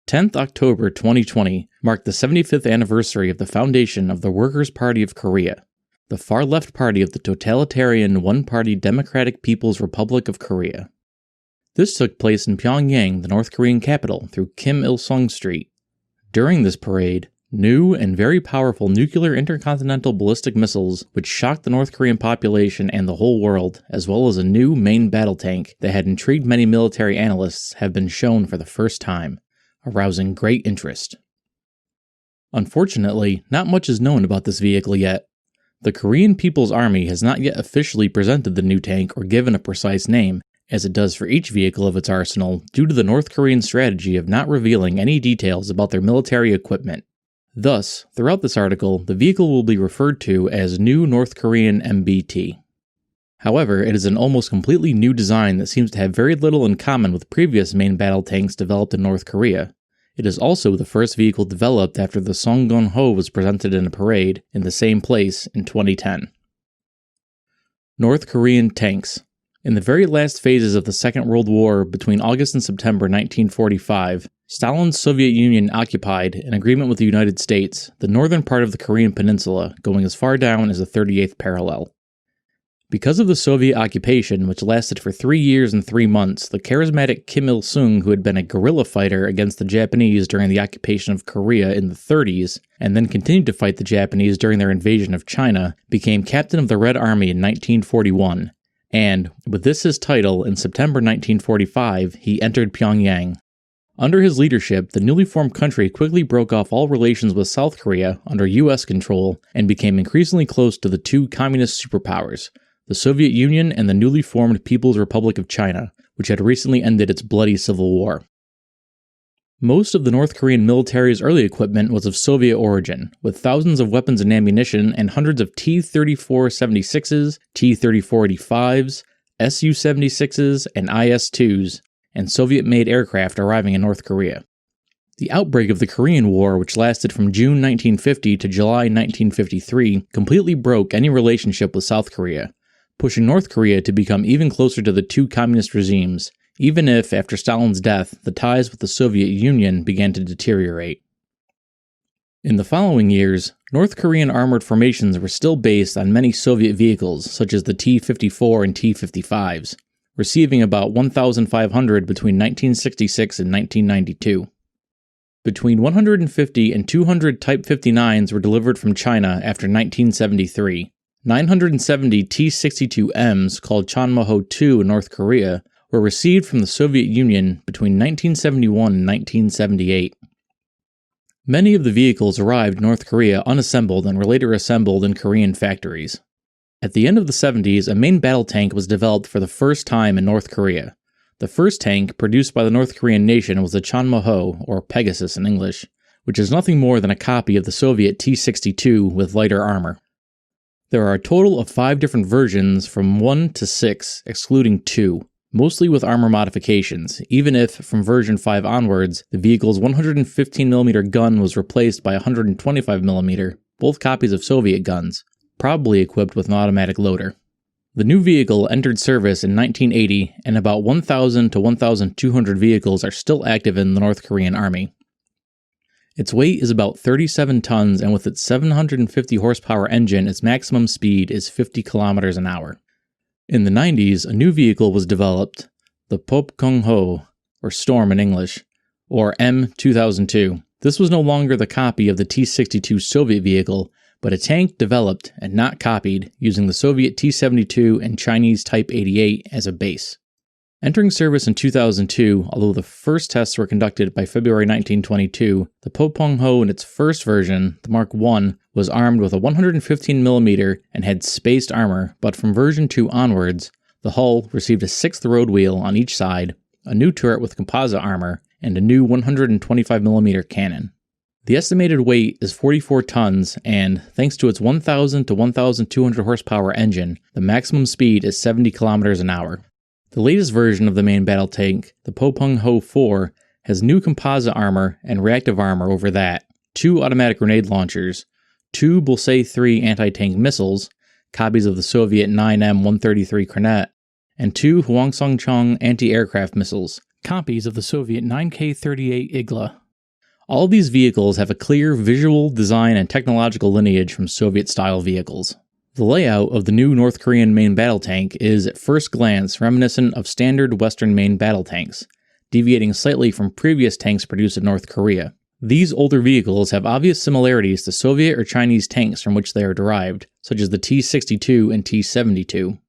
10th October 2020 marked the 75th anniversary of the foundation of the Workers' Party of Korea, the far-left party of the totalitarian one-party Democratic People's Republic of Korea. This took place in Pyongyang, the North Korean capital, through Kim Il-sung Street. During this parade, new and very powerful nuclear intercontinental ballistic missiles which shocked the North Korean population and the whole world, as well as a new main battle tank that had intrigued many military analysts, have been shown for the first time, arousing great interest. Unfortunately, not much is known about this vehicle yet. The Korean People's Army has not yet officially presented the new tank or given a precise name, as it does for each vehicle of its arsenal, due to the North Korean strategy of not revealing any details about their military equipment. Thus, throughout this article, the vehicle will be referred to as New North Korean MBT. However, it is an almost completely new design that seems to have very little in common with previous main battle tanks developed in North Korea. It is also the first vehicle developed after the Songun-ho was presented in a parade in the same place in 2010. North Korean tanks. In the very last phases of the Second World War between August and September 1945, Stalin's Soviet Union occupied, in agreement with the United States, the northern part of the Korean peninsula, going as far down as the 38th parallel. Because of the Soviet occupation, which lasted for 3 years and 3 months, the charismatic Kim Il-sung, who had been a guerrilla fighter against the Japanese during the occupation of Korea in the 30s, and then continued to fight the Japanese during their invasion of China, became captain of the Red Army in 1941. And, with this his title, in September 1945, he entered Pyongyang. Under his leadership, the newly formed country quickly broke off all relations with South Korea under U.S. control and became increasingly close to the two communist superpowers, the Soviet Union and the newly formed People's Republic of China, which had recently ended its bloody civil war. Most of the North Korean military's early equipment was of Soviet origin, with thousands of weapons and ammunition and hundreds of T-34-76s, T-34-85s, Su-76s, and IS-2s, and Soviet-made aircraft arriving in North Korea. The outbreak of the Korean War, which lasted from June 1950 to July 1953, completely broke any relationship with South Korea, pushing North Korea to become even closer to the two communist regimes, even if, after Stalin's death, the ties with the Soviet Union began to deteriorate. In the following years, North Korean armored formations were still based on many Soviet vehicles, such as the T-54 and T-55s, receiving about 1,500 between 1966 and 1992. Between 150 and 200 Type 59s were delivered from China after 1973. 970 T-62Ms, called Chonmaho-2 in North Korea, were received from the Soviet Union between 1971 and 1978. Many of the vehicles arrived in North Korea unassembled and were later assembled in Korean factories. At the end of the 70s, a main battle tank was developed for the first time in North Korea. The first tank produced by the North Korean nation was the Chonmaho, or Pegasus in English, which is nothing more than a copy of the Soviet T-62 with lighter armor. There are a total of 5 different versions from 1 to 6, excluding 2. Mostly with armor modifications, even if, from version 5 onwards, the vehicle's 115mm gun was replaced by a 125mm, both copies of Soviet guns, probably equipped with an automatic loader. The new vehicle entered service in 1980, and about 1,000 to 1,200 vehicles are still active in the North Korean Army. Its weight is about 37 tons, and with its 750 horsepower engine, its maximum speed is 50 kilometers an hour. In the 90s, a new vehicle was developed, the Popkong-ho, or Storm in English, or M2002. This was no longer the copy of the T-62 Soviet vehicle, but a tank developed and not copied using the Soviet T-72 and Chinese Type 88 as a base. Entering service in 2002, although the first tests were conducted by February 1922, the Popkong-ho in its first version, the Mark I, was armed with a 115mm and had spaced armor, but from version 2 onwards, the hull received a 6th road wheel on each side, a new turret with composite armor, and a new 125mm cannon. The estimated weight is 44 tons, and, thanks to its 1,000 to 1,200 horsepower engine, the maximum speed is 70 kilometers an hour. The latest version of the main battle tank, the Popkong-ho 4, has new composite armor and reactive armor over that, 2 automatic grenade launchers, 2 Bullseye-3 anti-tank missiles, copies of the Soviet 9M-133 Kornet, and 2 Hwasong-chong anti-aircraft missiles, copies of the Soviet 9K-38 Igla. All of these vehicles have a clear visual, design, and technological lineage from Soviet-style vehicles. The layout of the new North Korean main battle tank is, at first glance, reminiscent of standard Western main battle tanks, deviating slightly from previous tanks produced in North Korea. These older vehicles have obvious similarities to Soviet or Chinese tanks from which they are derived, such as the T-62 and T-72.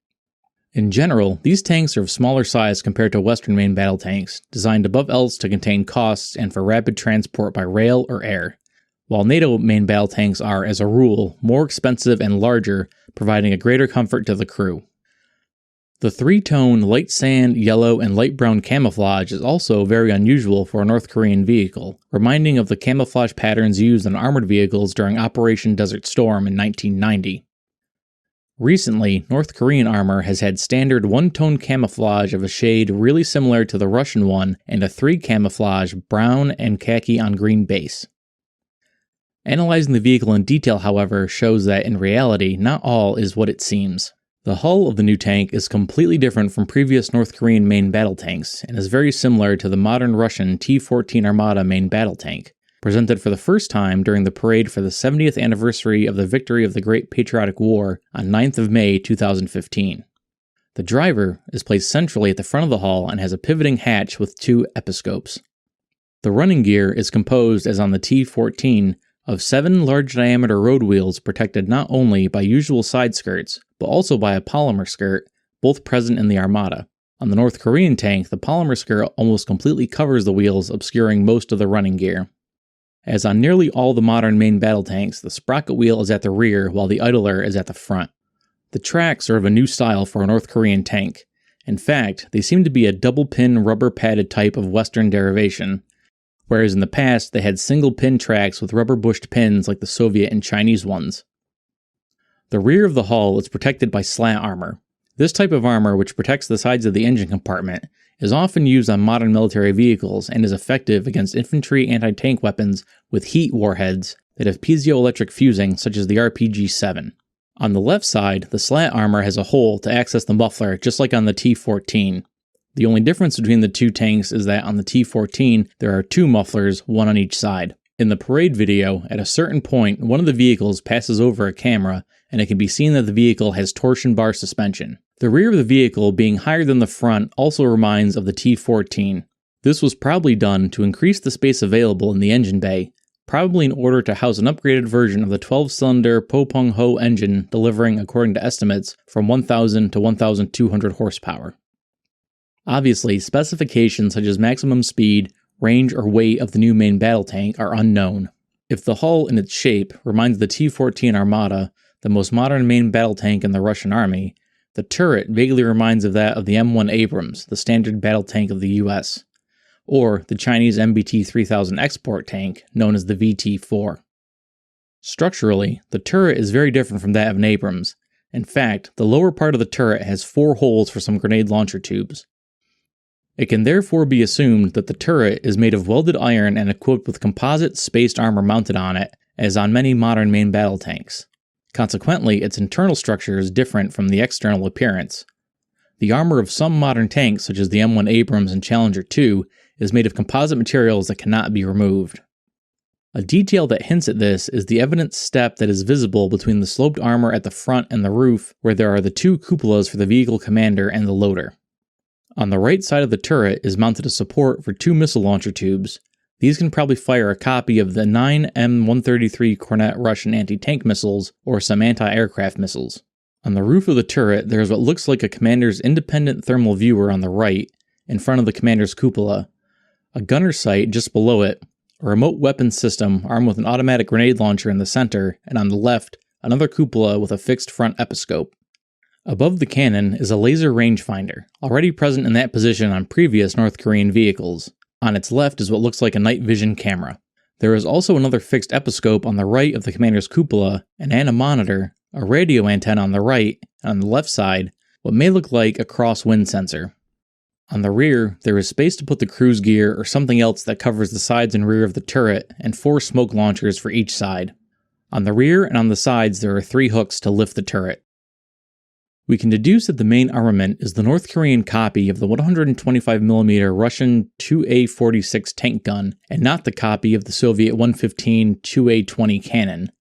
In general, these tanks are of smaller size compared to Western main battle tanks, designed above else to contain costs and for rapid transport by rail or air, while NATO main battle tanks are, as a rule, more expensive and larger, providing a greater comfort to the crew. The three-tone light sand, yellow, and light brown camouflage is also very unusual for a North Korean vehicle, reminding of the camouflage patterns used on armored vehicles during Operation Desert Storm in 1990. Recently, North Korean armor has had standard one-tone camouflage of a shade really similar to the Russian one and a three-camouflage brown and khaki on green base. Analyzing the vehicle in detail, however, shows that in reality, not all is what it seems. The hull of the new tank is completely different from previous North Korean main battle tanks and is very similar to the modern Russian T-14 Armata main battle tank, presented for the first time during the parade for the 70th anniversary of the victory of the Great Patriotic War on 9th of May 2015. The driver is placed centrally at the front of the hull and has a pivoting hatch with two episcopes. The running gear is composed, as on the T-14, of 7 large-diameter road wheels protected not only by usual side skirts, but also by a polymer skirt, both present in the Armata. On the North Korean tank, the polymer skirt almost completely covers the wheels, obscuring most of the running gear. As on nearly all the modern main battle tanks, the sprocket wheel is at the rear while the idler is at the front. The tracks are of a new style for a North Korean tank. In fact, they seem to be a double-pin rubber-padded type of Western derivation, whereas in the past they had single-pin tracks with rubber-bushed pins like the Soviet and Chinese ones. The rear of the hull is protected by slat armor. This type of armor, which protects the sides of the engine compartment, is often used on modern military vehicles and is effective against infantry anti-tank weapons with heat warheads that have piezoelectric fusing, such as the RPG-7. On the left side, the slat armor has a hole to access the muffler, just like on the T-14. The only difference between the two tanks is that on the T-14, there are 2 mufflers, one on each side. In the parade video, at a certain point, one of the vehicles passes over a camera, and it can be seen that the vehicle has torsion bar suspension. The rear of the vehicle being higher than the front also reminds of the T-14. This was probably done to increase the space available in the engine bay, probably in order to house an upgraded version of the 12-cylinder Po-Pong-Ho engine, delivering, according to estimates, from 1,000 to 1,200 horsepower. Obviously, specifications such as maximum speed, range, or weight of the new main battle tank are unknown. If the hull in its shape reminds the T-14 Armata, the most modern main battle tank in the Russian army, the turret vaguely reminds of that of the M1 Abrams, the standard battle tank of the US, or the Chinese MBT 3000 export tank, known as the VT-4. Structurally, the turret is very different from that of an Abrams. In fact, the lower part of the turret has 4 holes for some grenade launcher tubes. It can therefore be assumed that the turret is made of welded iron and equipped with composite spaced armor mounted on it, as on many modern main battle tanks. Consequently, its internal structure is different from the external appearance. The armor of some modern tanks, such as the M1 Abrams and Challenger 2, is made of composite materials that cannot be removed. A detail that hints at this is the evident step that is visible between the sloped armor at the front and the roof, where there are the 2 cupolas for the vehicle commander and the loader. On the right side of the turret is mounted a support for 2 missile launcher tubes. These can probably fire a copy of the 9 M133 Cornet Russian anti-tank missiles or some anti-aircraft missiles. On the roof of the turret, there is what looks like a commander's independent thermal viewer on the right, in front of the commander's cupola, a gunner sight just below it, a remote weapons system armed with an automatic grenade launcher in the center, and on the left, another cupola with a fixed front episcope. Above the cannon is a laser rangefinder, already present in that position on previous North Korean vehicles. On its left is what looks like a night vision camera. There is also another fixed episcope on the right of the commander's cupola, an anemometer, a radio antenna on the right, and on the left side, what may look like a crosswind sensor. On the rear, there is space to put the cruise gear or something else that covers the sides and rear of the turret, and 4 smoke launchers for each side. On the rear and on the sides there are 3 hooks to lift the turret. We can deduce that the main armament is the North Korean copy of the 125mm Russian 2A-46 tank gun, and not the copy of the Soviet 115 2A-20 cannon.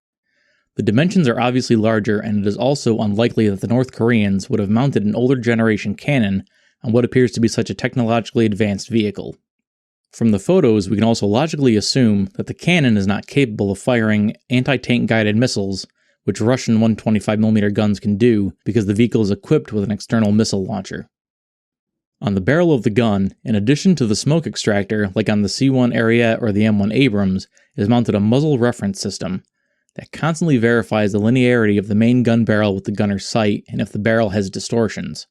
The dimensions are obviously larger, and it is also unlikely that the North Koreans would have mounted an older generation cannon on what appears to be such a technologically advanced vehicle. From the photos, we can also logically assume that the cannon is not capable of firing anti-tank guided missiles, which Russian 125mm guns can do because the vehicle is equipped with an external missile launcher. On the barrel of the gun, in addition to the smoke extractor, like on the C-1 Ariete or the M1 Abrams, is mounted a muzzle reference system that constantly verifies the linearity of the main gun barrel with the gunner's sight and if the barrel has distortions.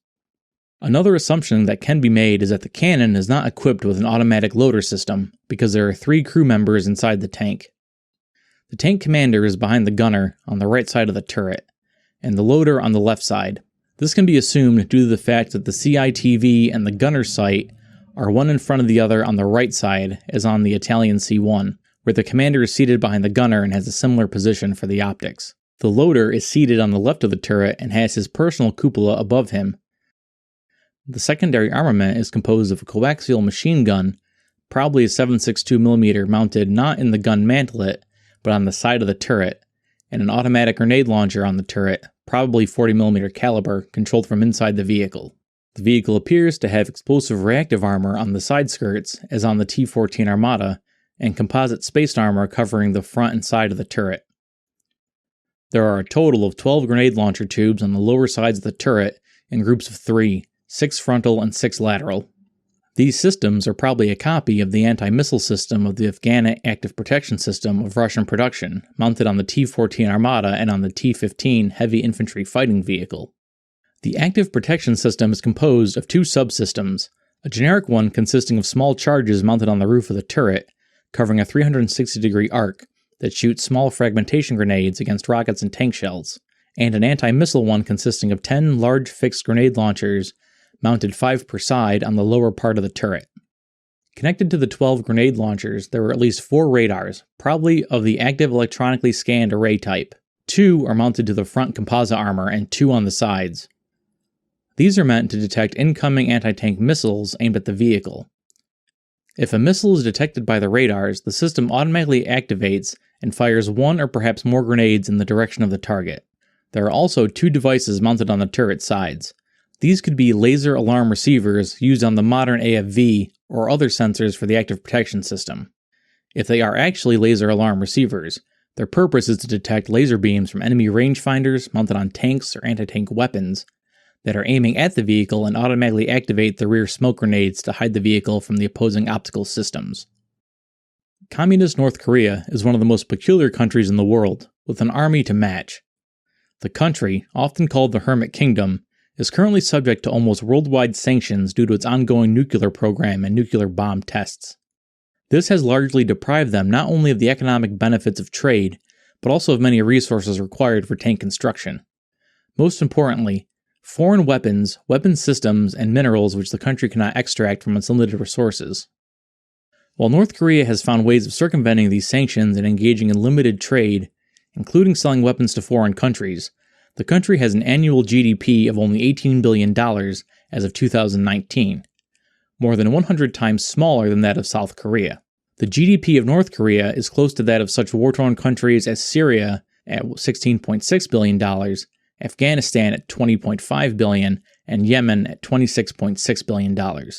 Another assumption that can be made is that the cannon is not equipped with an automatic loader system because there are 3 crew members inside the tank. The tank commander is behind the gunner on the right side of the turret, and the loader on the left side. This can be assumed due to the fact that the CITV and the gunner's sight are one in front of the other on the right side as on the Italian C1, where the commander is seated behind the gunner and has a similar position for the optics. The loader is seated on the left of the turret and has his personal cupola above him. The secondary armament is composed of a coaxial machine gun, probably a 7.62mm mounted not in the gun mantlet, but on the side of the turret, and an automatic grenade launcher on the turret, probably 40mm caliber, controlled from inside the vehicle. The vehicle appears to have explosive reactive armor on the side skirts, as on the T-14 Armata, and composite spaced armor covering the front and side of the turret. There are a total of 12 grenade launcher tubes on the lower sides of the turret in groups of 3, 6 frontal and 6 lateral. These systems are probably a copy of the anti-missile system of the Afghani active protection system of Russian production, mounted on the T-14 Armata and on the T-15 heavy infantry fighting vehicle. The active protection system is composed of 2 subsystems, a generic one consisting of small charges mounted on the roof of the turret, covering a 360-degree arc that shoots small fragmentation grenades against rockets and tank shells, and an anti-missile one consisting of 10 large fixed grenade launchers mounted 5 per side on the lower part of the turret. Connected to the 12 grenade launchers, there were at least 4 radars, probably of the active electronically scanned array type. 2 are mounted to the front composite armor and 2 on the sides. These are meant to detect incoming anti-tank missiles aimed at the vehicle. If a missile is detected by the radars, the system automatically activates and fires 1 or perhaps more grenades in the direction of the target. There are also 2 devices mounted on the turret sides. These could be laser alarm receivers used on the modern AFV or other sensors for the active protection system. If they are actually laser alarm receivers, their purpose is to detect laser beams from enemy rangefinders mounted on tanks or anti-tank weapons that are aiming at the vehicle and automatically activate the rear smoke grenades to hide the vehicle from the opposing optical systems. Communist North Korea is one of the most peculiar countries in the world, with an army to match. The country, often called the Hermit Kingdom, is currently subject to almost worldwide sanctions due to its ongoing nuclear program and nuclear bomb tests. This has largely deprived them not only of the economic benefits of trade, but also of many resources required for tank construction. Most importantly, foreign weapons, weapon systems, and minerals which the country cannot extract from its limited resources. While North Korea has found ways of circumventing these sanctions and engaging in limited trade, including selling weapons to foreign countries, the country has an annual GDP of only $18 billion as of 2019, more than 100 times smaller than that of South Korea. The GDP of North Korea is close to that of such war-torn countries as Syria at $16.6 billion, Afghanistan at $20.5 billion, and Yemen at $26.6 billion.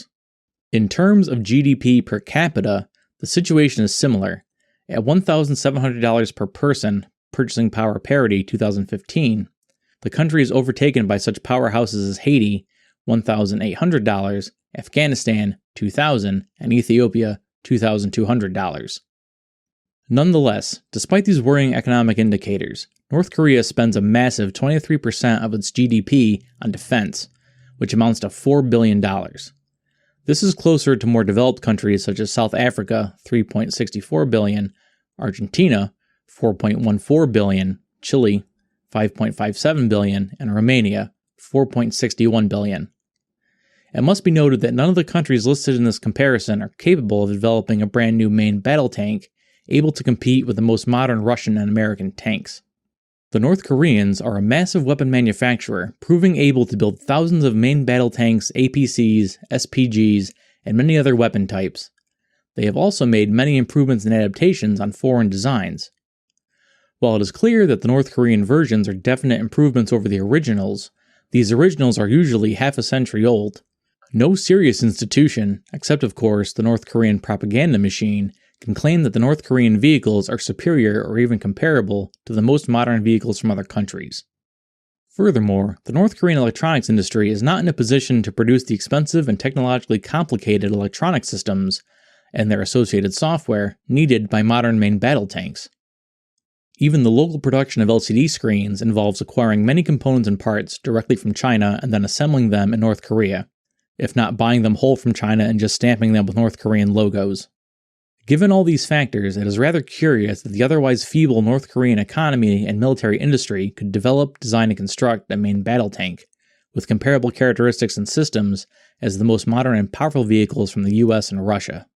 In terms of GDP per capita, the situation is similar. At $1,700 per person, purchasing power parity 2015, the country is overtaken by such powerhouses as Haiti, $1,800, Afghanistan, $2,000, and Ethiopia, $2,200. Nonetheless, despite these worrying economic indicators, North Korea spends a massive 23% of its GDP on defense, which amounts to $4 billion. This is closer to more developed countries such as South Africa, $3.64 billion, Argentina, $4.14 billion, Chile, $5.57 billion, and Romania, $4.61 billion. It must be noted that none of the countries listed in this comparison are capable of developing a brand new main battle tank able to compete with the most modern Russian and American tanks. The North Koreans are a massive weapon manufacturer, proving able to build thousands of main battle tanks, APCs, SPGs, and many other weapon types. They have also made many improvements and adaptations on foreign designs. While it is clear that the North Korean versions are definite improvements over the originals, these originals are usually half a century old. No serious institution, except of course the North Korean propaganda machine, can claim that the North Korean vehicles are superior or even comparable to the most modern vehicles from other countries. Furthermore, the North Korean electronics industry is not in a position to produce the expensive and technologically complicated electronic systems and their associated software needed by modern main battle tanks. Even the local production of LCD screens involves acquiring many components and parts directly from China and then assembling them in North Korea, if not buying them whole from China and just stamping them with North Korean logos. Given all these factors, it is rather curious that the otherwise feeble North Korean economy and military industry could develop, design, and construct a main battle tank, with comparable characteristics and systems as the most modern and powerful vehicles from the US and Russia.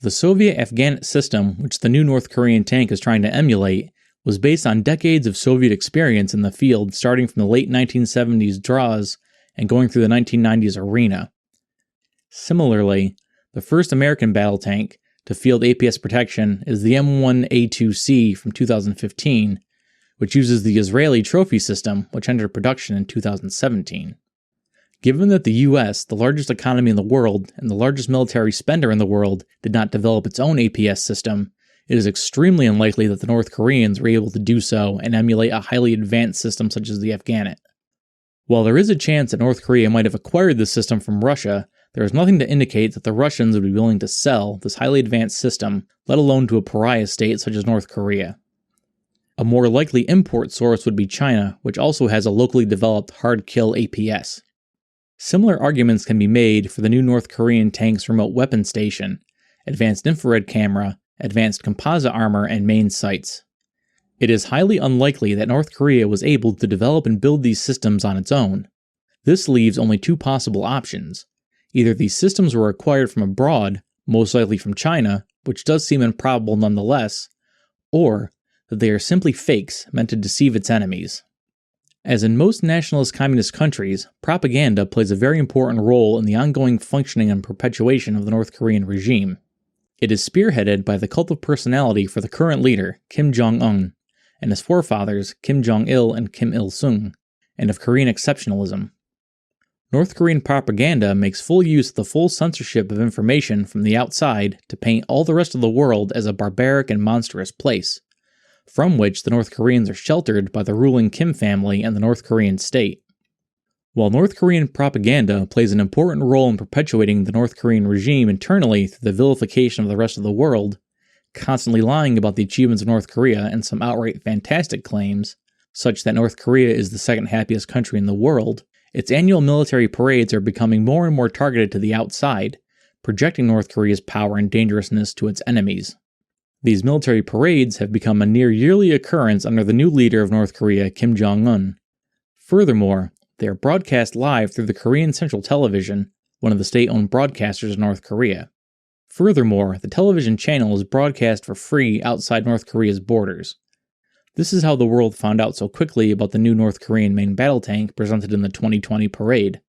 The Soviet-Afghan system, which the new North Korean tank is trying to emulate, was based on decades of Soviet experience in the field starting from the late 1970s draws and going through the 1990s arena. Similarly, the first American battle tank to field APS protection is the M1A2C from 2015, which uses the Israeli trophy system, which entered production in 2017. Given that the US, the largest economy in the world and the largest military spender in the world, did not develop its own APS system, it is extremely unlikely that the North Koreans were able to do so and emulate a highly advanced system such as the Afghanit. While there is a chance that North Korea might have acquired this system from Russia, there is nothing to indicate that the Russians would be willing to sell this highly advanced system, let alone to a pariah state such as North Korea. A more likely import source would be China, which also has a locally developed hard-kill APS. Similar arguments can be made for the new North Korean tank's remote weapon station, advanced infrared camera, advanced composite armor, and main sights. It is highly unlikely that North Korea was able to develop and build these systems on its own. This leaves only two possible options. Either these systems were acquired from abroad, most likely from China, which does seem improbable nonetheless, or that they are simply fakes meant to deceive its enemies. As in most nationalist communist countries, propaganda plays a very important role in the ongoing functioning and perpetuation of the North Korean regime. It is spearheaded by the cult of personality for the current leader, Kim Jong-un, and his forefathers, Kim Jong-il and Kim Il-sung, and of Korean exceptionalism. North Korean propaganda makes full use of the full censorship of information from the outside to paint all the rest of the world as a barbaric and monstrous place, from which the North Koreans are sheltered by the ruling Kim family and the North Korean state. While North Korean propaganda plays an important role in perpetuating the North Korean regime internally through the vilification of the rest of the world, constantly lying about the achievements of North Korea and some outright fantastic claims, such that North Korea is the second happiest country in the world, its annual military parades are becoming more and more targeted to the outside, projecting North Korea's power and dangerousness to its enemies. These military parades have become a near yearly occurrence under the new leader of North Korea, Kim Jong-un. Furthermore, they are broadcast live through the Korean Central Television, one of the state-owned broadcasters of North Korea. Furthermore, the television channel is broadcast for free outside North Korea's borders. This is how the world found out so quickly about the new North Korean main battle tank presented in the 2020 parade.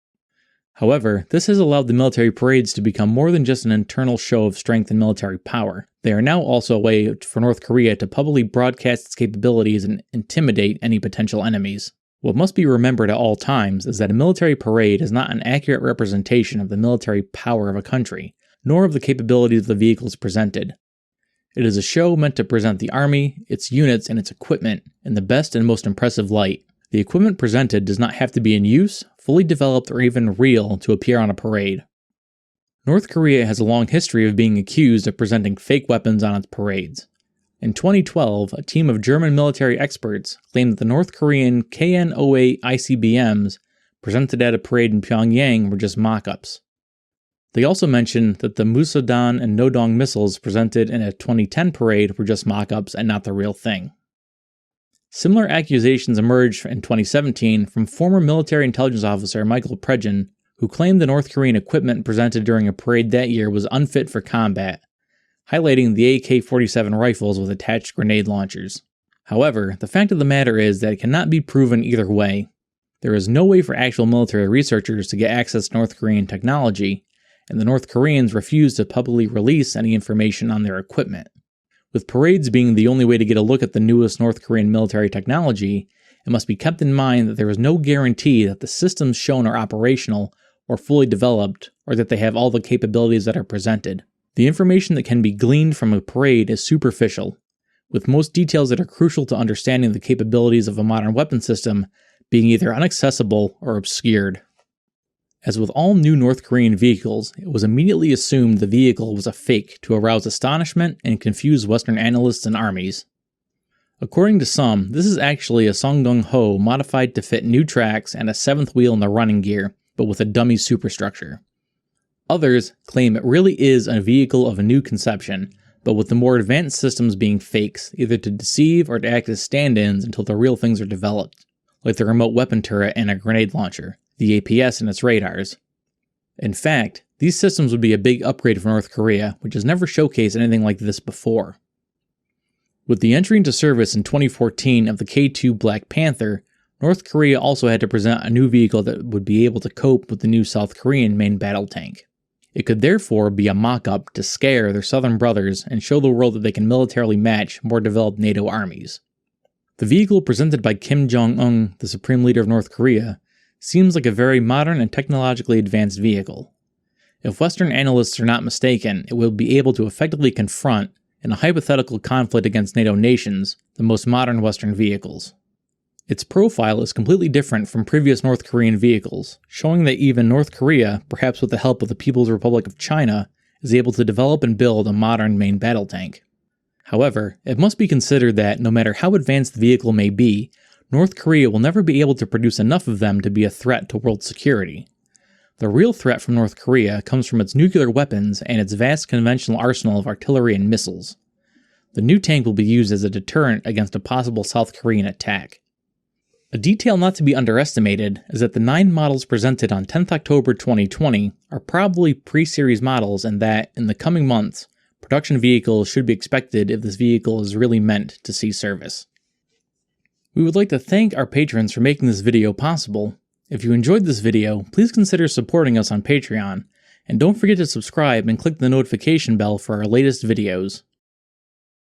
However, this has allowed the military parades to become more than just an internal show of strength and military power. They are now also a way for North Korea to publicly broadcast its capabilities and intimidate any potential enemies. What must be remembered at all times is that a military parade is not an accurate representation of the military power of a country, nor of the capabilities of the vehicles presented. It is a show meant to present the army, its units, and its equipment in the best and most impressive light. The equipment presented does not have to be in use, fully developed, or even real to appear on a parade. North Korea has a long history of being accused of presenting fake weapons on its parades. In 2012, a team of German military experts claimed that the North Korean KN-08 ICBMs presented at a parade in Pyongyang were just mock-ups. They also mentioned that the Musadan and Nodong missiles presented in a 2010 parade were just mock-ups and not the real thing. Similar accusations emerged in 2017 from former military intelligence officer Michael Pregin, who claimed the North Korean equipment presented during a parade that year was unfit for combat, highlighting the AK-47 rifles with attached grenade launchers. However, the fact of the matter is that it cannot be proven either way. There is no way for actual military researchers to get access to North Korean technology, and the North Koreans refuse to publicly release any information on their equipment. With parades being the only way to get a look at the newest North Korean military technology, it must be kept in mind that there is no guarantee that the systems shown are operational or fully developed, or that they have all the capabilities that are presented. The information that can be gleaned from a parade is superficial, with most details that are crucial to understanding the capabilities of a modern weapon system being either inaccessible or obscured. As with all new North Korean vehicles, it was immediately assumed the vehicle was a fake to arouse astonishment and confuse Western analysts and armies. According to some, this is actually a Songung-ho modified to fit new tracks and a 7th wheel in the running gear, but with a dummy superstructure. Others claim it really is a vehicle of a new conception, but with the more advanced systems being fakes, either to deceive or to act as stand-ins until the real things are developed, like the remote weapon turret and a grenade launcher, the APS and its radars. In fact, these systems would be a big upgrade for North Korea, which has never showcased anything like this before. With the entry into service in 2014 of the K-2 Black Panther, North Korea also had to present a new vehicle that would be able to cope with the new South Korean main battle tank. It could therefore be a mock-up to scare their southern brothers and show the world that they can militarily match more developed NATO armies. The vehicle presented by Kim Jong-un, the supreme leader of North Korea, seems like a very modern and technologically advanced vehicle. If Western analysts are not mistaken, it will be able to effectively confront, in a hypothetical conflict against NATO nations, the most modern Western vehicles. Its profile is completely different from previous North Korean vehicles, showing that even North Korea, perhaps with the help of the People's Republic of China, is able to develop and build a modern main battle tank. However, it must be considered that no matter how advanced the vehicle may be, North Korea will never be able to produce enough of them to be a threat to world security. The real threat from North Korea comes from its nuclear weapons and its vast conventional arsenal of artillery and missiles. The new tank will be used as a deterrent against a possible South Korean attack. A detail not to be underestimated is that the 9 models presented on 10th October 2020 are probably pre-series models, and that, in the coming months, production vehicles should be expected if this vehicle is really meant to see service. We would like to thank our patrons for making this video possible. If you enjoyed this video, please consider supporting us on Patreon, and don't forget to subscribe and click the notification bell for our latest videos.